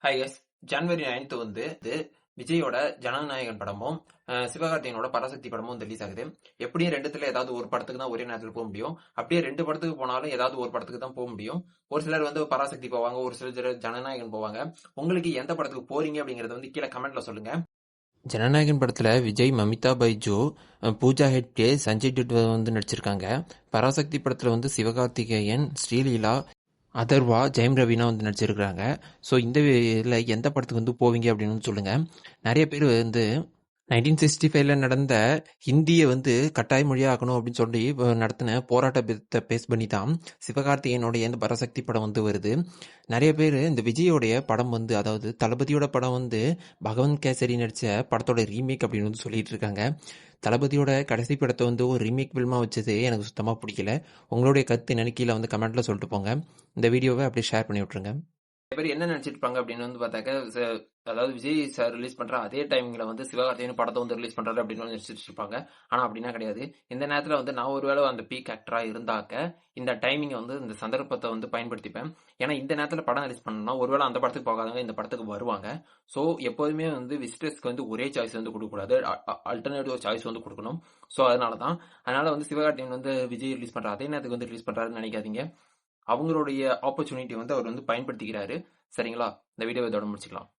Hi S ஜனவரி 9th வந்து விஜயோட ஜனநாயகன் படமும் சிவகார்த்திகேயனோட பராசக்தி படமும் ரிலீஸ் ஆகுது. எப்படியும் ரெண்டுத்துல ஏதாவது ஒரு படத்துக்கு தான் ஒரே நேரத்தில் போக முடியும். அப்படியே ரெண்டு படத்துக்கு போனாலும் ஏதாவது ஒரு படத்துக்கு தான் போக முடியும். ஒரு சிலர் வந்து பராசக்தி போவாங்க, ஒரு சிலர் ஜனநாயகன் போவாங்க. உங்களுக்கு எந்த படத்துக்கு போறீங்க அப்படிங்கறத வந்து கீழே கமெண்ட்ல சொல்லுங்க. ஜனநாயகன் படத்தில் விஜய், மமிதா பைஜு, பூஜா ஹெக்டே, சஞ்சய் தத் வந்து நடிச்சிருக்காங்க. பராசக்தி படத்தில் வந்து சிவகார்த்திகேயன், ஸ்ரீலீலா, அதர்வா, ஜெயம் ரவினா வந்து நடிச்சிருக்கிறாங்க. ஸோ இந்த இதில் எந்த படத்துக்கு வந்து போவீங்க அப்படின்னு சொல்லுங்கள். நிறைய பேர் வந்து 1965 நடந்த ஹிந்தியை வந்து கட்டாய மொழியாக ஆக்கணும் அப்படின்னு சொல்லி நடத்தின போராட்டத்தை பேஸ் பண்ணி தான் சிவகார்த்திகேயனுடைய இந்த பராசக்தி படம் வந்து வருது. நிறைய பேர் இந்த விஜயோடைய படம் வந்து, அதாவது தளபதியோட படம் வந்து பகவந்த் கேசரி நடித்த படத்தோட ரீமேக் அப்படின்னு வந்து சொல்லிட்டு இருக்காங்க. தளபதியோட கடைசி படத்தை வந்து ஒரு ரீமேக் ஃபில்மாக வச்சது எனக்கு சுத்தமாக பிடிக்கல. உங்களுடைய கருத்து என்னன்னு கீழே வந்து கமெண்ட்டில் சொல்லிட்டு போங்க. இந்த வீடியோவை அப்படியே ஷேர் பண்ணி விட்ருங்க. நிறைய பேர் என்ன நினைச்சிருப்பாங்க அப்படின்னு வந்து பார்த்தாக்க, அதாவது விஜய் சார் ரிலீஸ் பண்ற அதே டைமிங்ல வந்து சிவகார்த்திகேயன் படத்தை வந்து ரிலீஸ் பண்றாரு அப்படின்னு நினைச்சிட்டு இருப்பாங்க. ஆனா அப்படின்னா கிடையாது. இந்த நேரத்துல வந்து நான் ஒருவேளை அந்த பீக் ஆக்டரா இருந்தாக்க இந்த டைமிங்கை வந்து இந்த சந்தர்ப்பத்தை வந்து பயன்படுத்திப்பேன். ஏன்னா இந்த நேரத்துல படம் ரிலீஸ் பண்ணணும்னா ஒருவேளை அந்த படத்துக்கு போகாதவங்க இந்த படத்துக்கு வருவாங்க. ஸோ எப்போதுமே வந்து விசிட்டர்ஸ்க்கு வந்து ஒரே சாய்ஸ் வந்து கொடுக்கக்கூடாது, அல்டர்னேட்டிவ் சாய்ஸ் வந்து கொடுக்கணும். ஸோ அதனால வந்து சிவகார்த்திகேயன் வந்து விஜய் ரிலீஸ் பண்ற அதே நேரத்துக்கு வந்து ரிலீஸ் பண்றாருன்னு நினைக்காதீங்க. அவங்களுடைய ஆப்பர்ச்சுனிட்டி வந்து அவர் வந்து பயன்படுத்திக்கிறாரு. சரிங்களா? இந்த வீடியோ இதோட முடிச்சுக்கலாம்.